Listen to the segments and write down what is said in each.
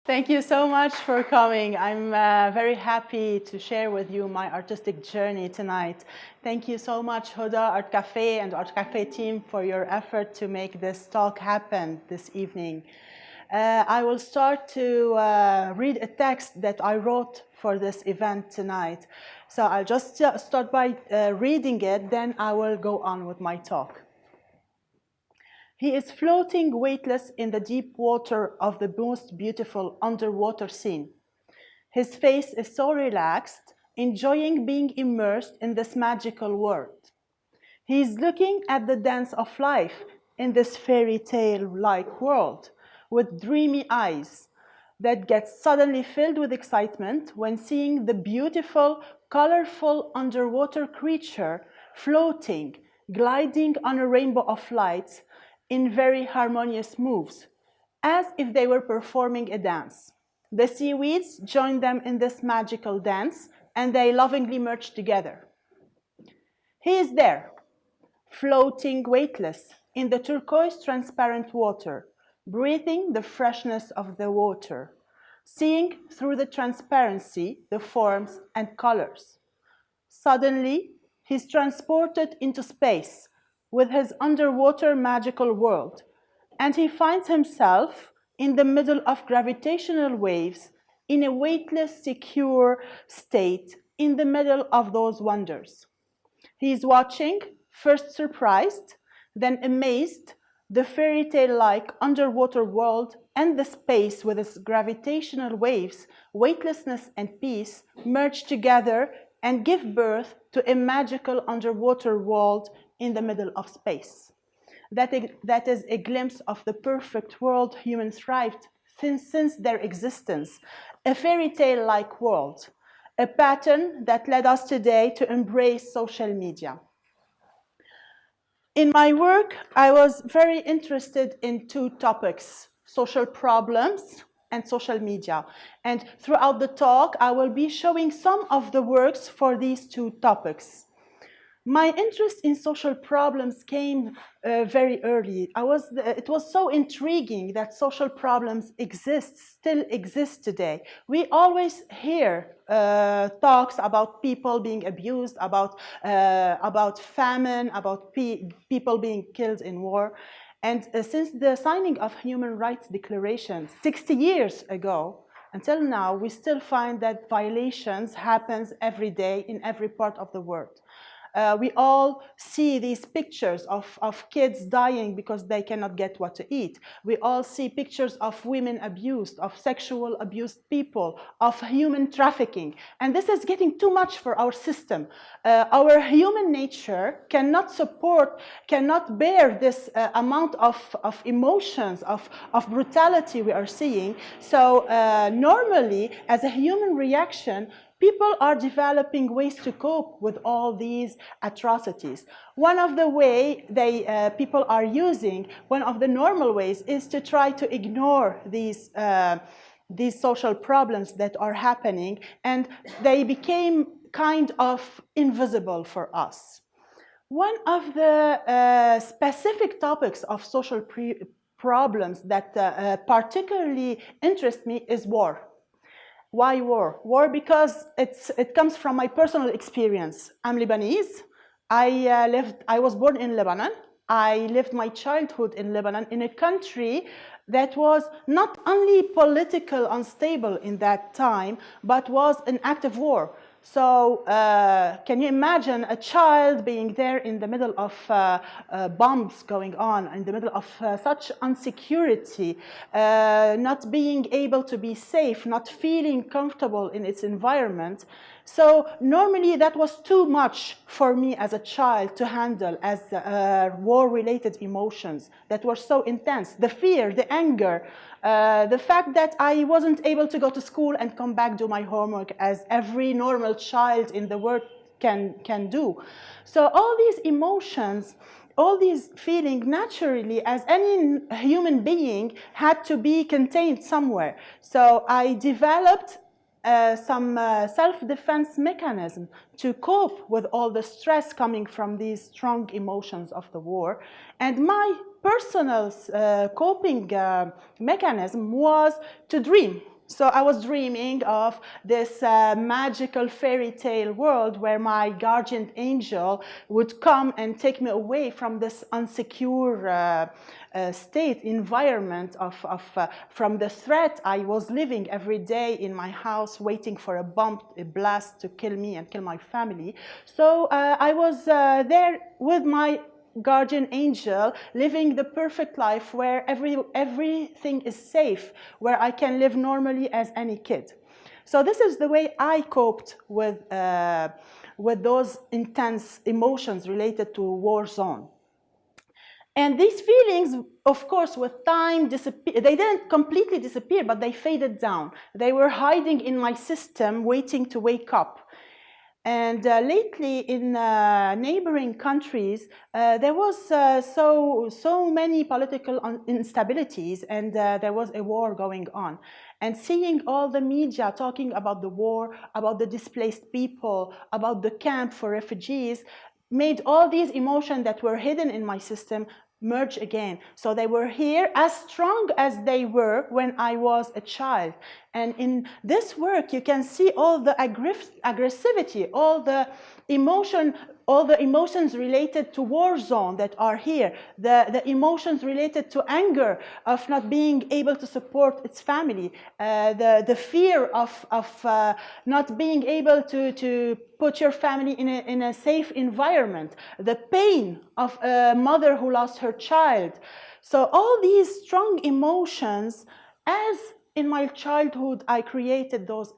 Thank you so much for coming. I'm very happy to share with you my artistic journey tonight. Thank you so much, Huda, Art Cafe, and Art Cafe team for your effort to make this talk happen this evening. I will start to read a text that I wrote for this event tonight. So I'll just start by reading it, then I will go on with my talk. He is floating weightless in the deep water of the most beautiful underwater scene. His face is so relaxed, enjoying being immersed in this magical world. He is looking at the dance of life in this fairy tale-like world with dreamy eyes that get suddenly filled with excitement when seeing the beautiful, colorful underwater creature floating, gliding on a rainbow of lights in very harmonious moves, as if they were performing a dance. The seaweeds join them in this magical dance, and they lovingly merge together. He is there, floating weightless in the turquoise transparent water, breathing the freshness of the water, seeing through the transparency the forms and colors. Suddenly, he's transported into space with his underwater magical world, and he finds himself in the middle of gravitational waves in a weightless, secure state in the middle of those wonders. He is watching, first surprised, then amazed, the fairy tale-like underwater world and the space with its gravitational waves, weightlessness and peace merge together and give birth to a magical underwater world in the middle of space. That is a glimpse of the perfect world humans thrived since their existence, a fairy tale-like world, a pattern that led us today to embrace social media. In my work, I was very interested in two topics, social problems and social media. And throughout the talk, I will be showing some of the works for these two topics. My interest in social problems came very early. It was so intriguing that social problems still exist today. We always hear talks about people being abused, about famine, about people being killed in war. And since the signing of Human Rights Declaration 60 years ago, until now, we still find that violations happen every day in every part of the world. We all see these pictures of kids dying because they cannot get what to eat. We all see pictures of women abused, of sexual abused people, of human trafficking. And this is getting too much for our system. Our human nature cannot bear this amount of emotions, of brutality we are seeing. So normally, as a human reaction, people are developing ways to cope with all these atrocities. One of the ways people are using, one of the normal ways, is to try to ignore these social problems that are happening, and they became kind of invisible for us. One of the specific topics of social problems that particularly interest me is war. Why war? War because it comes from my personal experience. I'm Lebanese. I was born in Lebanon. I lived my childhood in Lebanon, in a country that was not only political unstable in that time, but was an active war. So can you imagine a child being there in the middle of bombs going on, in the middle of such insecurity, not being able to be safe, not feeling comfortable in its environment? So normally that was too much for me as a child to handle as war-related emotions that were so intense. The fear, the anger, the fact that I wasn't able to go to school and come back do my homework as every normal child in the world can do. So all these emotions, all these feelings naturally, as any human being, had to be contained somewhere. So I developed some self-defense mechanism to cope with all the stress coming from these strong emotions of the war. And my personal coping mechanism was to dream. So I was dreaming of this magical fairy tale world where my guardian angel would come and take me away from this unsecure state, environment from the threat I was living every day in my house, waiting for a bomb, a blast to kill me and kill my family. So I was there with my guardian angel, living the perfect life where everything is safe, where I can live normally as any kid. So this is the way I coped with those intense emotions related to a war zone. And these feelings, of course, with time disappear. They didn't completely disappear, but they faded down. They were hiding in my system, waiting to wake up. And lately, in neighboring countries, there was so many political instabilities, and there was a war going on. And seeing all the media talking about the war, about the displaced people, about the camp for refugees, made all these emotions that were hidden in my system merge again. So they were here as strong as they were when I was a child. And in this work, you can see all the aggressivity, all the emotions related to war zone that are here, the emotions related to anger of not being able to support its family, the fear of not being able to put your family in a safe environment, the pain of a mother who lost her child. So all these strong emotions, as in my childhood I created those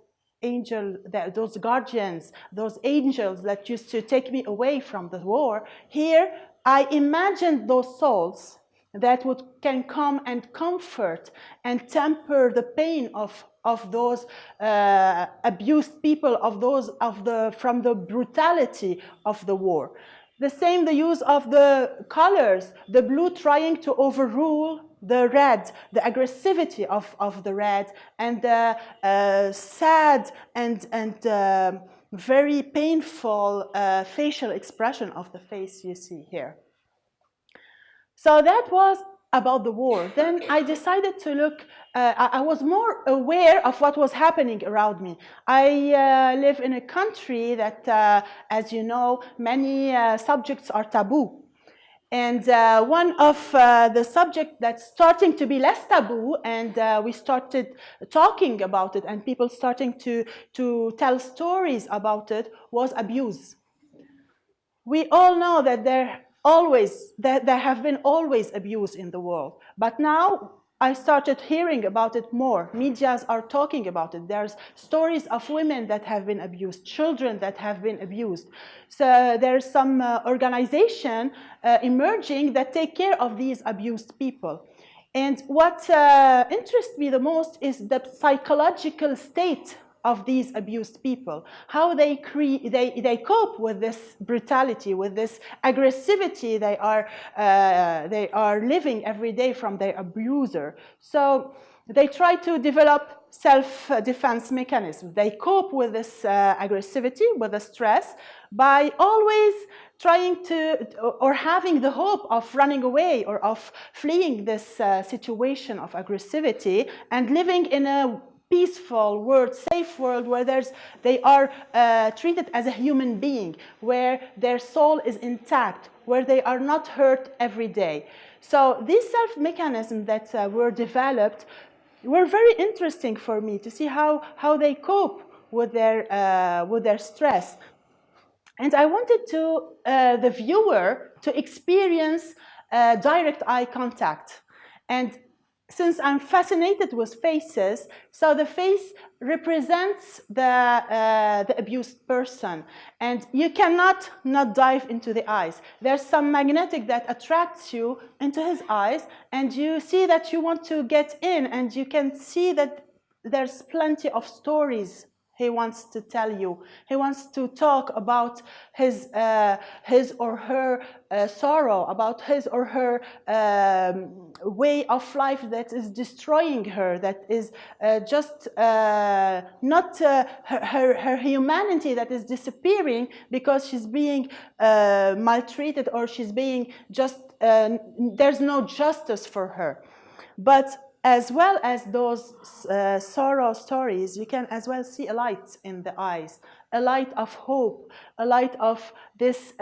those guardians, those angels that used to take me away from the war, here I imagined those souls that can come and comfort and temper the pain of those abused people, from the brutality of the war. The same, the use of the colors, the blue trying to overrule the red, the aggressivity of the red, and the sad and very painful facial expression of the face you see here. So that was about the war. Then I decided to look, I was more aware of what was happening around me. I live in a country that, as you know, many subjects are taboo. And one of the subjects that's starting to be less taboo, and we started talking about it, and people starting to tell stories about it, was abuse. We all know that there have been always abuse in the world, but now I started hearing about it more. Medias are talking about it. There's stories of women that have been abused, children that have been abused. So there's some organization emerging that take care of these abused people. And what interests me the most is the psychological state of these abused people, how they cope with this brutality, with this aggressivity they are living every day from their abuser. So they try to develop self-defense mechanisms. They cope with this aggressivity, with the stress, by always trying to, or having the hope of running away or of fleeing this situation of aggressivity and living in a peaceful world, safe world, where they are treated as a human being, where their soul is intact, where they are not hurt every day. So these self-mechanisms that were developed were very interesting for me to see how they cope with their stress. And I wanted the viewer to experience direct eye contact. And since I'm fascinated with faces, so the face represents the abused person, and you cannot not dive into the eyes. There's some magnetic that attracts you into his eyes, and you see that you want to get in, and you can see that there's plenty of stories he wants to tell you. He wants to talk about his or her sorrow, about his or her way of life that is destroying her, that is just not her humanity that is disappearing because she's being maltreated, or she's being just, there's no justice for her. But as well as those sorrow stories, you can as well see a light in the eyes, a light of hope, a light of this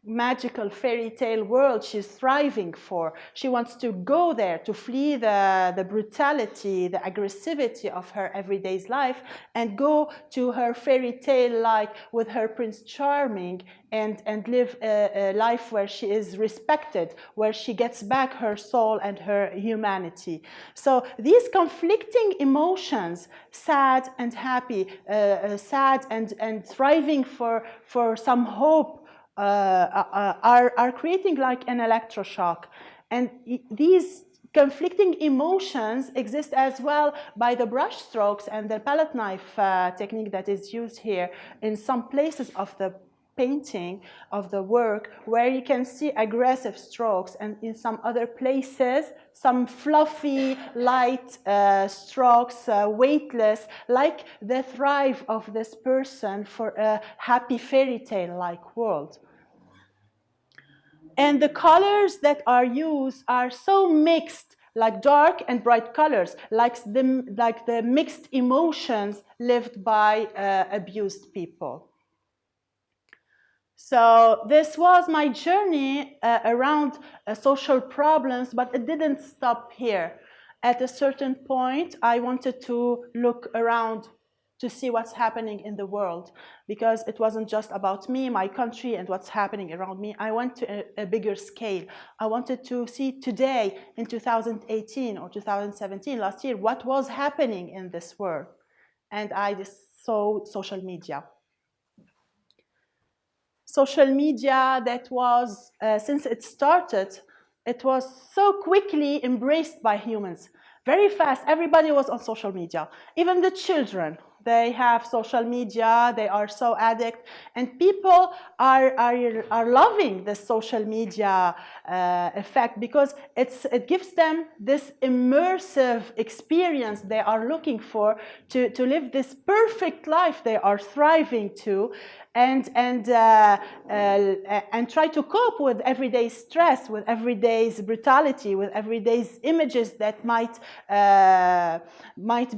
magical fairy tale world she's thriving for. She wants to go there to flee the brutality, the aggressivity of her everyday life and go to her fairy tale like with her Prince Charming and live a life where she is respected, where she gets back her soul and her humanity. So these conflicting emotions, sad and happy, sad and thriving for some hope, are creating like an electroshock. And these conflicting emotions exist as well by the brush strokes and the palette knife technique that is used here in some places of the painting of the work, where you can see aggressive strokes, and in some other places some fluffy light strokes, weightless, like the thrive of this person for a happy fairy tale like world. And the colors that are used are so mixed, like dark and bright colors, like the mixed emotions lived by abused people. So this was my journey around social problems, but it didn't stop here. At a certain point, I wanted to look around to see what's happening in the world, because it wasn't just about me, my country, and what's happening around me. I went to a bigger scale. I wanted to see today, in 2018 or 2017, last year, what was happening in this world. And I just saw social media. Social media that was, since it started, it was so quickly embraced by humans. Very fast, everybody was on social media. Even the children, they have social media, they are so addict, and people are loving the social media effect, because it gives them this immersive experience they are looking for to live this perfect life they are thriving to, and try to cope with everyday stress, with everyday's brutality, with everyday's images that might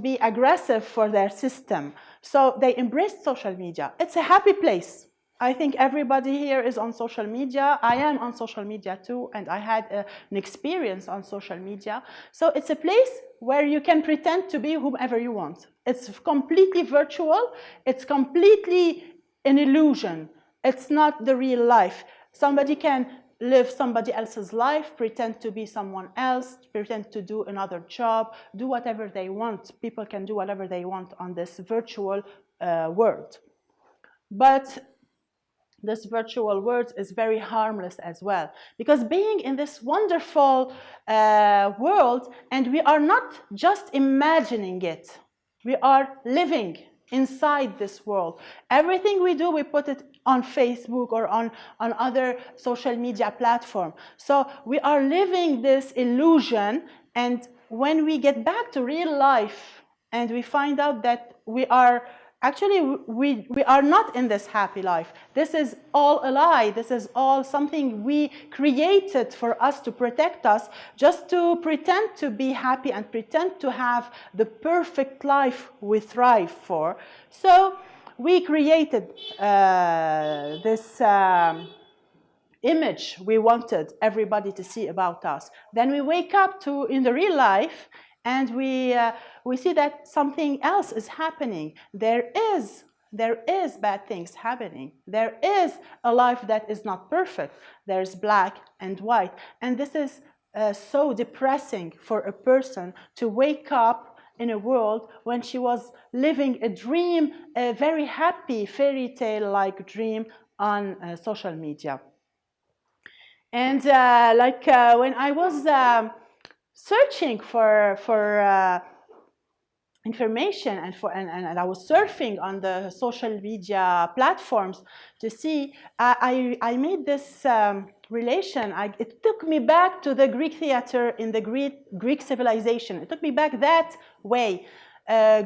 be aggressive for their system. So they embraced social media. It's a happy place. I think everybody here is on social media. I am on social media too, and I had an experience on social media. So it's a place where you can pretend to be whomever you want. It's completely virtual. It's completely an illusion. It's not the real life. Somebody can live somebody else's life, pretend to be someone else, pretend to do another job, do whatever they want. People can do whatever they want on this virtual world. But this virtual world is very harmless as well, because being in this wonderful world, and we are not just imagining it, we are living inside this world. Everything we do, we put it on Facebook or on other social media platform. So we are living this illusion, and when we get back to real life and we find out that we are actually, we are not in this happy life. This is all a lie. This is all something we created for us to protect us, just to pretend to be happy and pretend to have the perfect life we thrive for. So we created this image we wanted everybody to see about us. Then we wake up to in the real life, and we see that something else is happening. There is bad things happening. There is a life that is not perfect. There's black and white. And this is so depressing for a person to wake up in a world when she was living a dream, a very happy fairy tale-like dream on social media. And when I was searching for information and I was surfing on the social media platforms to see, I made this relation. It took me back to the Greek theater in the Greek civilization. It took me back that way.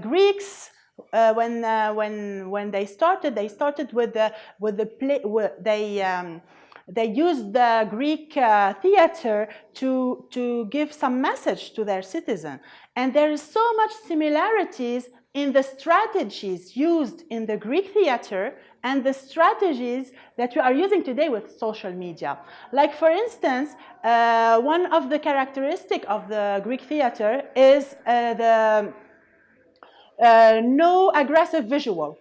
Greeks, when they started with the play. They used the Greek theater to give some message to their citizen. And there is so much similarities in the strategies used in the Greek theater and the strategies that we are using today with social media. Like, for instance, one of the characteristics of the Greek theater is the no aggressive visual.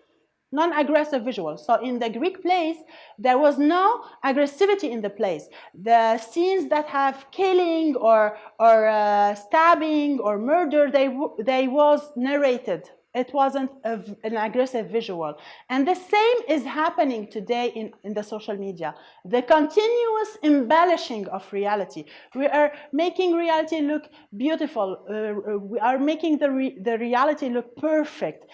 Non-aggressive visual. So in the Greek plays, there was no aggressivity in the plays. The scenes that have killing or stabbing or murder, they was narrated. It wasn't an aggressive visual. And the same is happening today in the social media. The continuous embellishing of reality. We are making reality look beautiful. We are making the reality look perfect.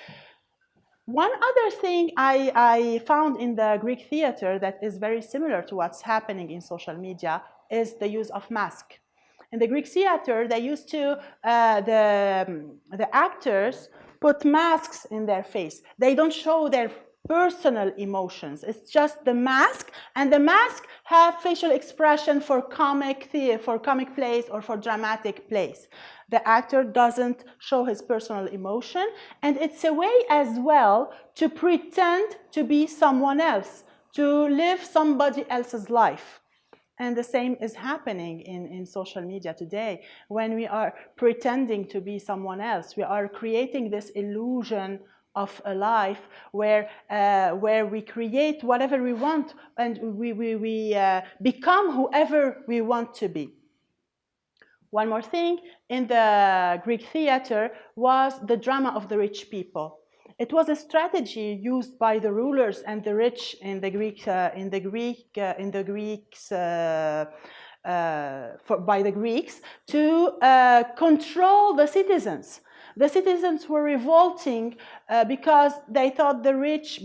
One other thing I found in the Greek theater that is very similar to what's happening in social media is the use of mask. In the Greek theater, they used to, the actors put masks in their face. They don't show their personal emotions. It's just the mask, and the mask have facial expression for comic plays or for dramatic plays. The actor doesn't show his personal emotion, and it's a way as well to pretend to be someone else, to live somebody else's life. And the same is happening in social media today. When we are pretending to be someone else, we are creating this illusion of a life where we create whatever we want, and we become whoever we want to be. One more thing, in the Greek theater was the drama of the rich people. It was a strategy used by the rulers and the rich in the by the Greeks to control the citizens. The citizens were revolting because they thought the rich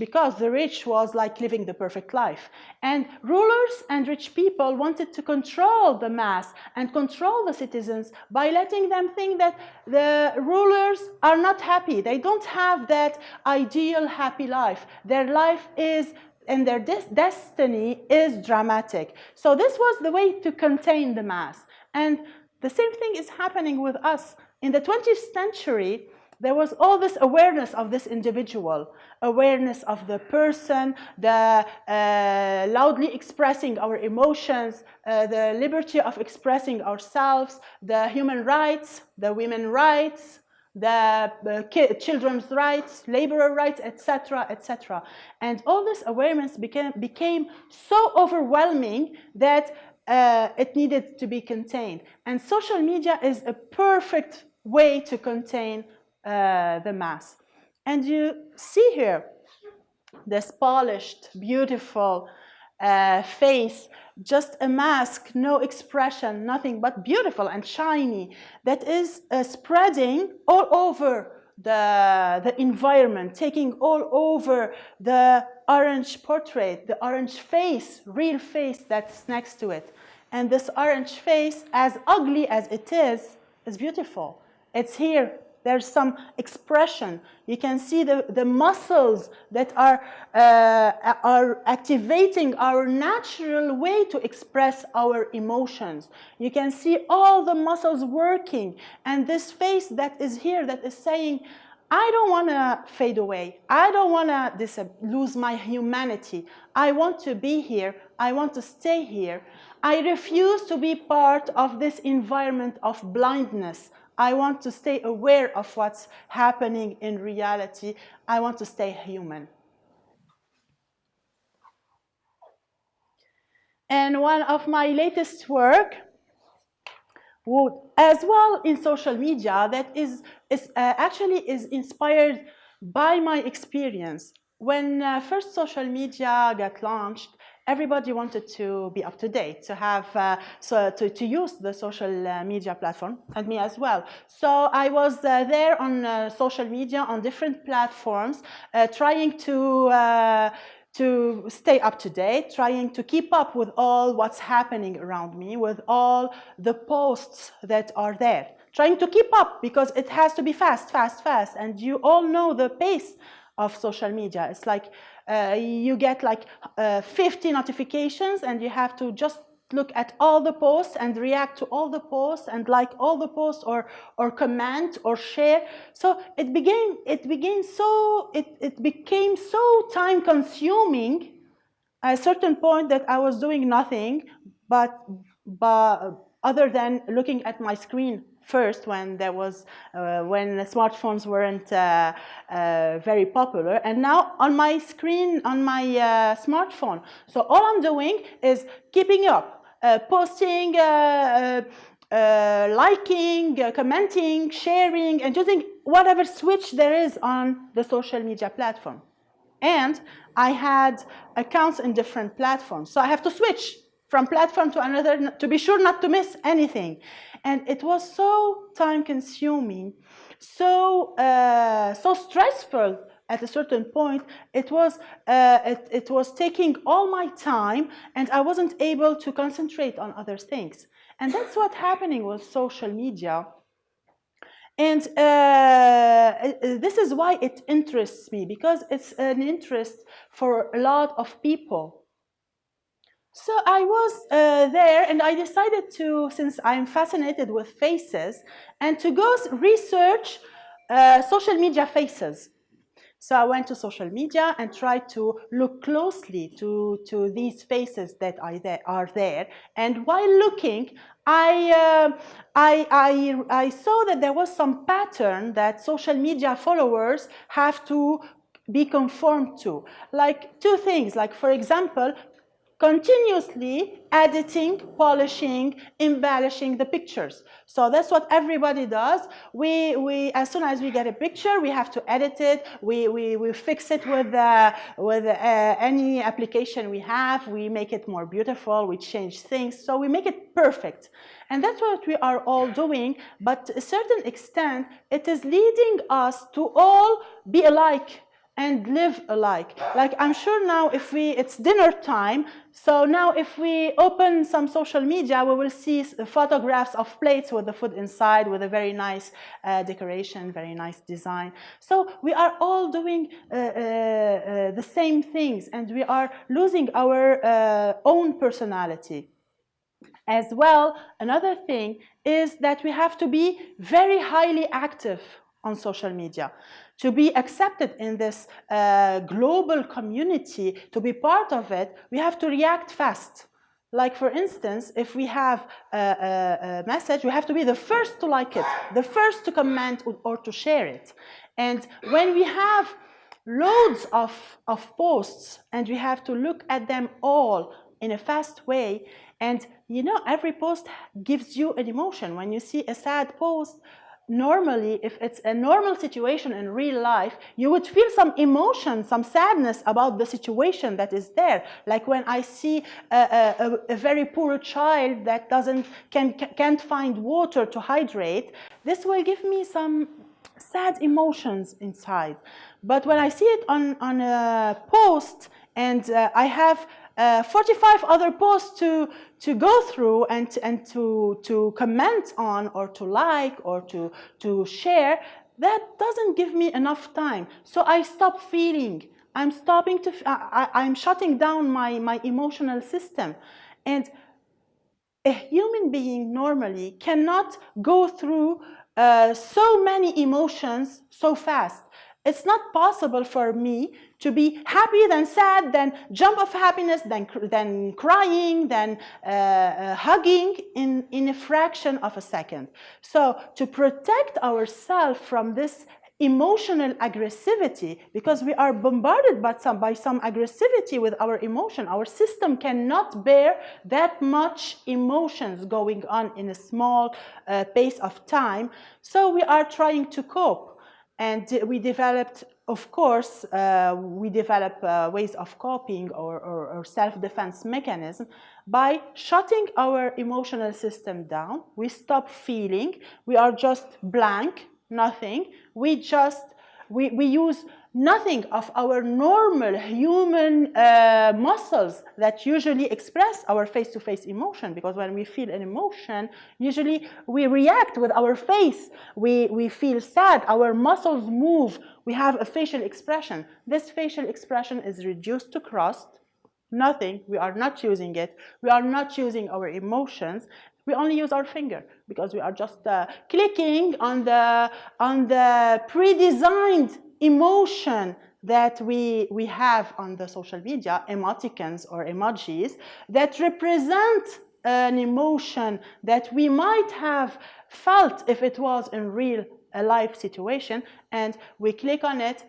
was like living the perfect life. And rulers and rich people wanted to control the mass and control the citizens by letting them think that the rulers are not happy. They don't have that ideal happy life. Their life is, and their destiny is dramatic. So this was the way to contain the mass. And the same thing is happening with us. In the 20th century, there was all this awareness of this individual, awareness of the person, the loudly expressing our emotions, the liberty of expressing ourselves, the human rights, the women's rights, the children's rights, labor rights, etc., etc. And all this awareness became so overwhelming that it needed to be contained. And social media is a perfect way to contain the mass. And you see here this polished, beautiful face, just a mask, no expression, nothing but beautiful and shiny, that is spreading all over the environment, taking all over the orange portrait, the orange face, real face that's next to it. And this orange face, as ugly as it is beautiful. It's here. There's some expression. You can see the muscles that are activating our natural way to express our emotions. You can see all the muscles working. And this face that is here, that is saying, I don't want to fade away. I don't want to lose my humanity. I want to be here. I want to stay here. I refuse to be part of this environment of blindness. I want to stay aware of what's happening in reality. I want to stay human. And one of my latest work, as well in social media, that actually is inspired by my experience. When first social media got launched, everybody wanted to be up to date, to have to use the social media platform, and me as well. So I was there on social media on different platforms, trying to stay up to date, trying to keep up with all what's happening around me, with all the posts that are there, trying to keep up because it has to be fast, fast, fast. And you all know the pace of social media. It's like You get like 50 notifications, and you have to just look at all the posts and react to all the posts and like all the posts, or comment or share. So it became so time consuming at a certain point that I was doing nothing but other than looking at my screen first, when when smartphones weren't very popular, and now on my screen on my smartphone. So all I'm doing is keeping up, posting, liking, commenting, sharing, and using whatever switch there is on the social media platform. And I had accounts in different platforms, so I have to switch from platform to another to be sure not to miss anything. And it was so time consuming, so stressful at a certain point. It was taking all my time, and I wasn't able to concentrate on other things. And that's what's happening with social media. And this is why it interests me, because it's an interest for a lot of people. So I was there, and I decided to, since I'm fascinated with faces, and to go research social media faces. So I went to social media and tried to look closely to these faces that are there. And while looking, I saw that there was some pattern that social media followers have to be conformed to. Like two things, like for example, continuously editing, polishing, embellishing the pictures. So that's what everybody does. We as soon as we get a picture, we have to edit it. We fix it with any application we have. We make it more beautiful. We change things. So we make it perfect. And that's what we are all doing. But to a certain extent, it is leading us to all be alike and live alike. Like, I'm sure now it's dinner time, so now if we open some social media, we will see photographs of plates with the food inside, with a very nice decoration, very nice design. So we are all doing the same things, and we are losing our own personality. As well, another thing is that we have to be very highly active on social media. To be accepted in this global community, to be part of it, we have to react fast. Like for instance, if we have a message, we have to be the first to like it, the first to comment or to share it. And when we have loads of posts and we have to look at them all in a fast way, and you know, every post gives you an emotion. When you see a sad post, normally, if it's a normal situation in real life, you would feel some emotion, some sadness about the situation that is there. Like when I see a very poor child that can't find water to hydrate, this will give me some sad emotions inside. But when I see it on a post, and I have 45 other posts to go through and to comment on, or to like, or to share, that doesn't give me enough time. So I stop feeling. I'm shutting down my emotional system. And a human being normally cannot go through so many emotions so fast. It's not possible for me to be happy, then sad, then jump of happiness, then crying, then hugging in a fraction of a second. So to protect ourselves from this emotional aggressivity, because we are bombarded by some aggressivity with our emotion. Our system cannot bear that much emotions going on in a small pace of time. So we are trying to cope. And we developed, of course, ways of coping or self-defense mechanism by shutting our emotional system down. We stop feeling. We are just blank, nothing. We use nothing of our normal human muscles that usually express our face-to-face emotion, because when we feel an emotion, usually we react with our face. We feel sad, our muscles move, we have a facial expression. This facial expression is reduced to crust, nothing, we are not using it, we are not using our emotions, we only use our finger because we are just clicking on the pre-designed emotion that we have on the social media, emoticons or emojis, that represent an emotion that we might have felt if it was in real life situation, and we click on it,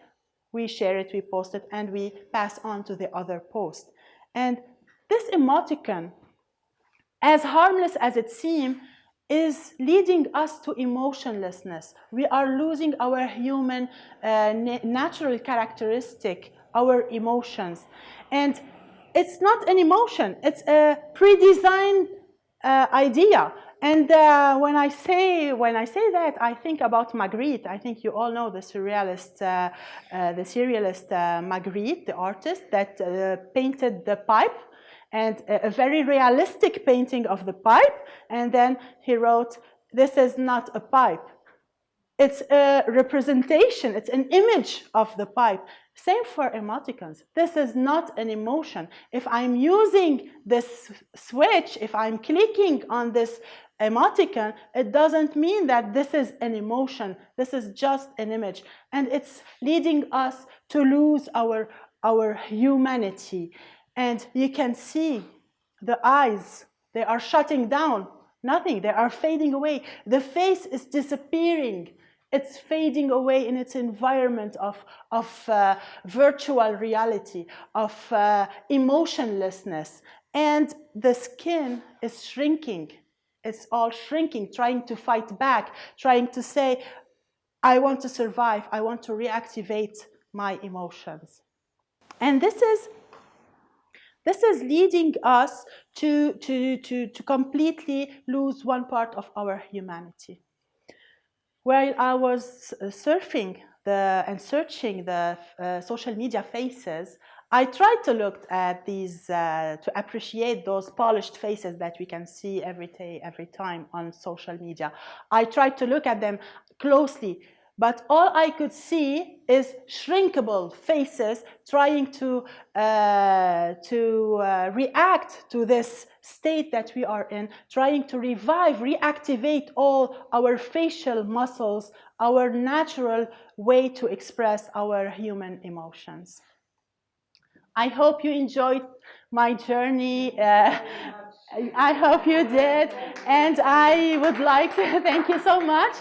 we share it, we post it, and we pass on to the other post. And this emoticon, as harmless as it seems, is leading us to emotionlessness. We are losing our human natural characteristic, our emotions. And it's not an emotion, it's a pre-designed idea. And when I say that, I think about Magritte. I think you all know the surrealist Magritte, the artist that painted the pipe, and a very realistic painting of the pipe. And then he wrote, "This is not a pipe. It's a representation, it's an image of the pipe." Same for emoticons. This is not an emotion. If I'm using this switch, if I'm clicking on this emoticon, it doesn't mean that this is an emotion. This is just an image. And it's leading us to lose our humanity. And you can see the eyes, they are shutting down. Nothing, they are fading away. The face is disappearing. It's fading away in its environment of virtual reality, of emotionlessness. And the skin is shrinking. It's all shrinking, trying to fight back, trying to say, I want to survive, I want to reactivate my emotions. And this is leading us to completely lose one part of our humanity. While I was surfing and searching the social media faces, I tried to look at these, to appreciate those polished faces that we can see every day, every time on social media. I tried to look at them closely, but all I could see is shrinkable faces trying to react to this state that we are in, trying to revive, reactivate all our facial muscles, our natural way to express our human emotions. I hope you enjoyed my journey. I hope you did. And I would like to thank you so much.